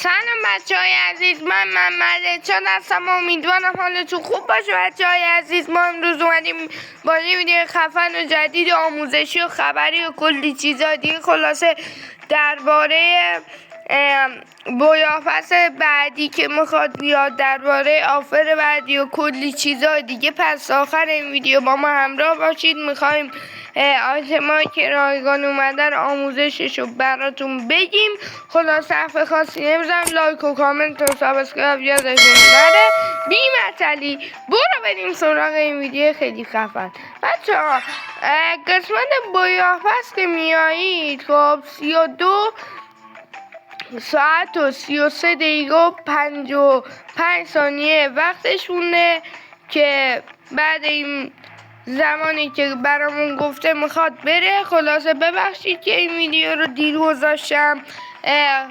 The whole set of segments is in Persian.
سلام بچه های عزیز، من محمد چان هستم. امیدوارم حالتون خوب باشه. بچه های عزیز، ما امروز اومدیم با یه ویدیو خفن و جدید و آموزشی و خبری و کلی چیزا دیگه، خلاصه درباره بویافس بعدی که میخواد بیاد، درباره آفر بعدی و کلی چیزا دیگه. پس آخر این ویدیو با ما همراه باشید. میخوایم آیتمایی که رایگان اومده رو آموزشش رو براتون بگیم. خلاصه حرف خاصی نمیزنم، لایک و کامنت و سابسکرایب یادتون نره. بی معطلی برو بریم سراغ این ویدیو خیلی خفن. بچه ها، قسمت بویافس که میایید، خب 32 ساعت و 33 دقیقه و 55 ثانیه وقتش مونده که بعد این زمانی که برامون گفته میخواد بره. خلاصه ببخشید که این ویدیو رو دیر گذاشتم.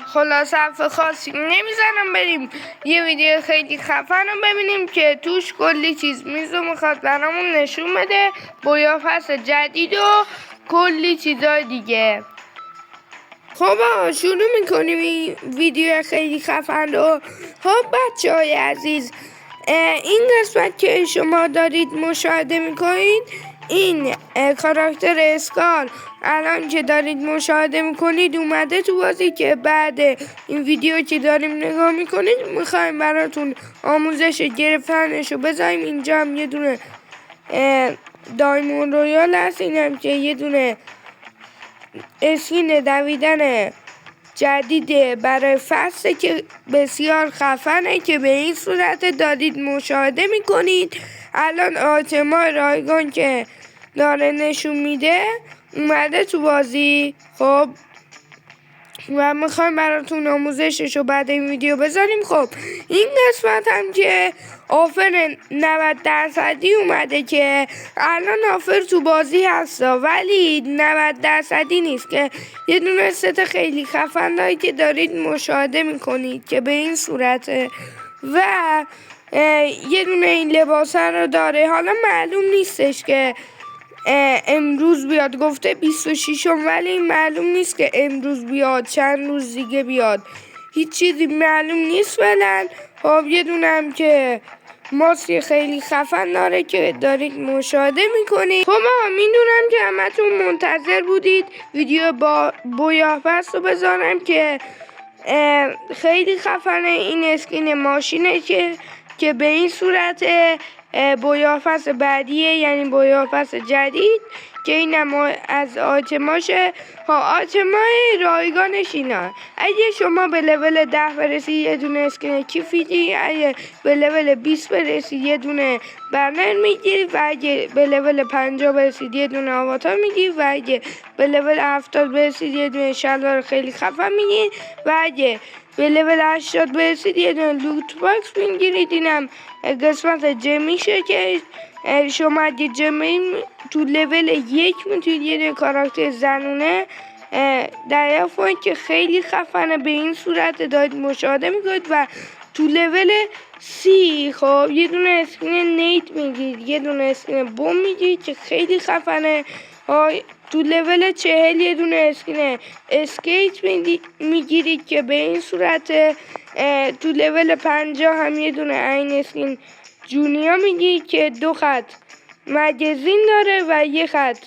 خلاصه حرف خاصی نمیزنم، بریم یه ویدیو خیلی خفن رو ببینیم که توش کلی چیز میزو میخواد برامون نشون بده، بویافس جدید و کلی چیزای دیگه. خب شروع میکنیم این ویدیو خیلی خفن رو. خب بچه های عزیز، این قسمت که شما دارید مشاهده میکنید، این کاراکتر اسکار الان که دارید مشاهده میکنید اومده تو بازی، که بعد این ویدیو که داریم نگاه میکنید میخوایم براتون آموزش گرفتنش رو بذاریم. اینجا هم یه دونه دایمون رویال هست، این هم که یه دونه اسکین دویدن جدیده برای فصل که بسیار خفنه، که به این صورت دارید مشاهده میکنید. الان آیتما رایگان که داره نشون میده اومده تو بازی. خب و میخوایم براتون آموزشش رو بعد این ویدیو بذاریم. خب این قسمت هم که آفر 90% اومده، که الان آفر تو بازی هستا، ولی 90% نیست، که یه دونه ست خیلی خفن داری که دارید مشاهده میکنید که به این صورته، و یه دونه این لباسه رو داره. حالا معلوم نیستش که امروز بیاد، گفته 26م، ولی معلوم نیست که امروز بیاد، چند روز دیگه بیاد، هیچ چیزی معلوم نیست فعلا. خب یه دونه هم که ماسک خیلی خفن داره که دارید مشاهده میکنید. خب میدونم که همتون منتظر بودید ویدیو با بویافس رو بذارم، که خیلی خفنه. این اسکین ماشینه که به این صورت بویافس بعدیه، یعنی بویافس جدید، که اینم از آیتماشه. آیتمای رایگانش اینا: اگه شما به لول 10 برسی یه دونه اسکین کیفیدی، اگه به لول 20 برسی یه دونه برنر میگیری، و اگه به لول 50 برسید یه دونه آواتار میگیری، و اگه به لول 70 برسید یه دونه شلوار خیلی خفن میگیری، و اگه به لول 80 برسید یه دونه لوت باکس میگیرید. اینم قسمت جمیشه که شما اگه جمی تو لول 1 میتونید یه دونه کاراکتر زنونه دریافت کنید که خیلی خفنه. به این صورت دارید مشاهده میکنید. و تو لول 30 خب یه دونه اسکین نیت میگیرید، یه دونه اسکین بوم میگیرید که خیلی خفنه. تو لول 40 یه دونه اسکین اسکیت میگیرید که به این صورت. تو لول 50 هم یه دونه این اسکین جونیا میگیرید که 2 خط مگزین داره و 1 خط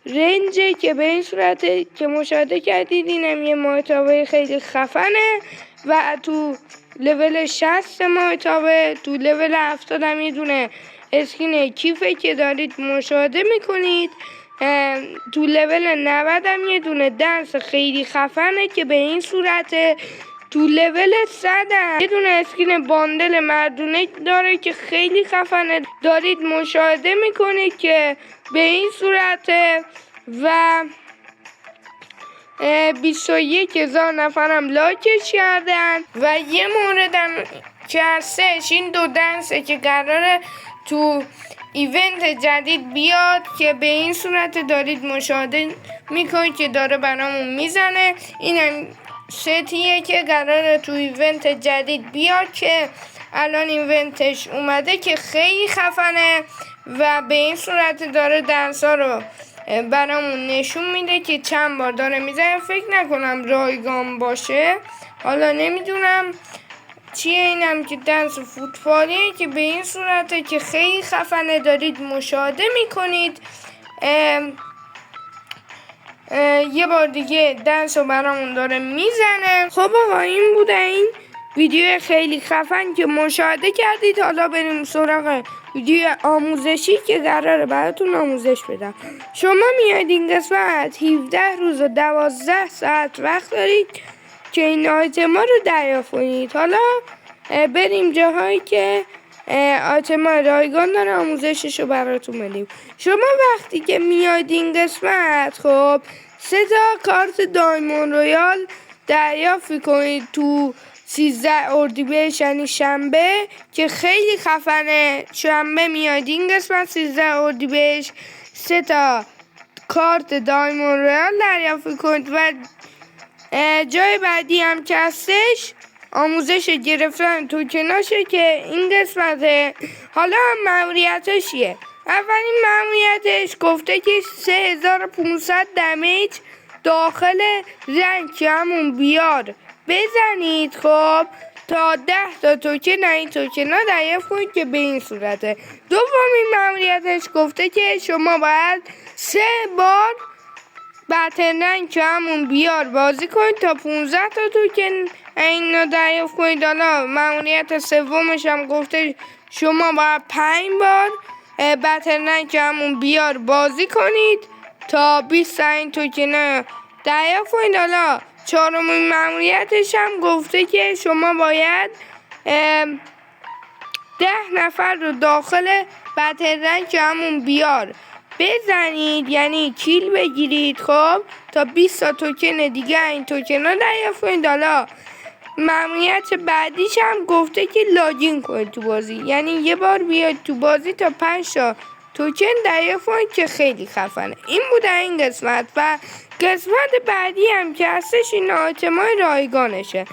رنجه، که به این صورت که مشاهده کردید. اینم یه مایتابه خیلی خفنه. و تو لول 60 مایتابه، تو لول 70 هم یه دونه اسکین کیفه که دارید مشاهده میکنید. تو لول 90 هم یه دونه دنس خیلی خفنه که به این صورته. تو لول 100 یه دونه اسکین باندل مردونه داره که خیلی خفنه، دارید مشاهده میکنید که به این صورته. و 21,000 نفرم لایکش کردن. و یه موردم که هستش، این 2 دنسه که قراره تو ایونت جدید بیاد، که به این صورت دارید مشاهده میکنید که داره برامون میزنه. اینم ستیه که قراره تو ایونت جدید بیاد، که الان ایونتش اومده که خیلی خفنه. و به این صورت داره دنسا رو برامون نشون میده که چند بار داره میزنه. فکر نکنم رایگان باشه، حالا نمیدونم چیه، اینم که دنس فوتبالیه که به این صورته که خیلی خفنه، دارید مشاهده میکنید. یه بار دیگه دنس رو برامون داره میزنه. خب آقا این بوده این ویدیو خیلی خفن که مشاهده کردید. حالا بریم سراغ ویدیو آموزشی که قراره براتون آموزش بدم. شما میاید این قسمت 17 روز و 12 ساعت وقت دارید که این آیتما رو دریافت کنید. حالا بریم جاهایی که آیتما رایگان داره آموزشش رو براتون بدیم. شما وقتی که میاید این قسمت خب 3 تا کارت دایموند رویال دریافت کنید تو 13 اردیبهشت یعنی شنبه که خیلی خفنه. شنبه میاید این قسمت 13 اردیبهشت 3 تا کارت دایموند رویال دریافت کنید و جای بعدی هم که هستش آموزش گرفتن توکناشه که این قسمته. حالا مأموریتش چیه؟ اولین مأموریتش گفته که 3500 دمیج داخل رنگ که همون بیار بزنید خب تا 10 تا توکن این توکن ها دریافت کنید که به این صورته. دومین مأموریتش گفته که شما باید 3 بار بترنگ که همون بیار بازی کنید تا 15 تا توکن این رو دریافت کنید. حالا مأموریت سومش هم گفته شما باید 5 بار بترنگ که همون بیار بازی کنید تا 20 تا این توکن دریافت کنید. حالا چهارمین مأموریتش هم گفته که شما باید 10 نفر رو داخل بترنگ که همون بیار بزنید یعنی کیل بگیرید خب تا 20 تا توکن دیگه این توکن ها دریافت کنید. حالا مأموریت بعدیش هم گفته که لاگین کنید تو بازی یعنی یه بار بیاید تو بازی تا 5 تا توکن دریافت کنید که خیلی خفنه. این بوده این قسمت و قسمت بعدی هم که هستش این آیتمای رایگانشه.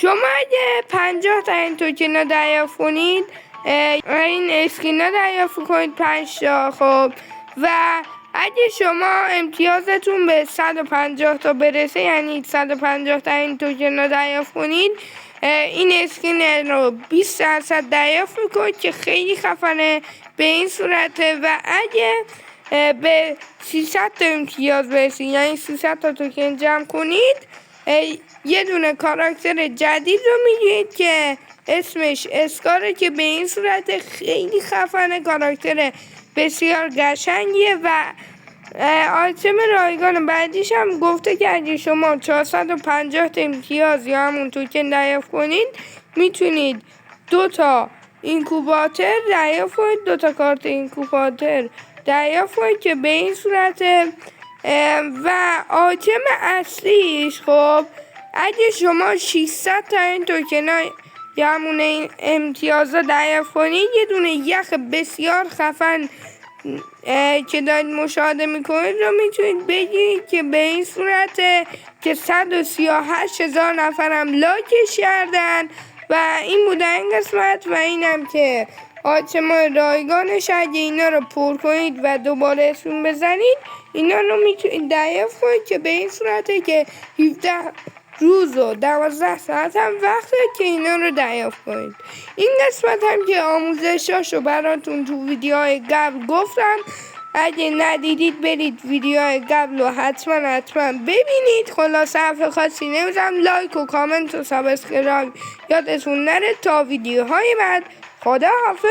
شما اگه 50 تا این توکن ها دریافت کنید این اسکین ها دریافت کنید 5 تا خب و اگه شما امتیازتون به 150 تا برسه یعنی 150 تا این توکن رو دریافت کنید این اسکین رو 20% دریافت میکنید که خیلی خفنه به این صورته. و اگه به 300 تا امتیاز برسید یعنی 300 تا توکن جمع کنید یه دونه کاراکتر جدید رو میگیرید که اسمش اسکاره که به این صورت خیلی خفنه، کاراکتر بسیار قشنگیه. و آیتم رایگان بعدیش هم گفته که اگه شما 450 تا امتیاز یا همون توکن دریافت کنید میتونید 2 تا اینکوباتور دریافت کنید، 2 تا کارت اینکوباتور دریافت کنید که به این صورت. و آیتم اصلیش خب اگه شما 600 تا این توکن ها یا همون این امتیازا دریافت کنید یه دونه یخ بسیار خفن که دارید مشاهده میکنید رو میتونید بگیرید که به این صورت که 138,000 نفر هم لایکش کردن. و این بوده این قسمت و اینم که آیتمای رایگانش اگه اینا رو پر کنید و دوباره اسم بزنید اینا رو میتونید دریافت کنید که به این صورته که 17 روز و 12 ساعت هم وقته که اینا رو دریافت کنید. این قسمت هم که آموزشاشو براتون تو ویدیوهای قبل گفتم، اگه ندیدید برید ویدیوهای قبل رو حتما ببینید. خلاصه حرف خاصی نمیزنم، لایک و کامنت و سابسکرایب یادتون نره. تا ویدیوهای بعد خدا حافظ.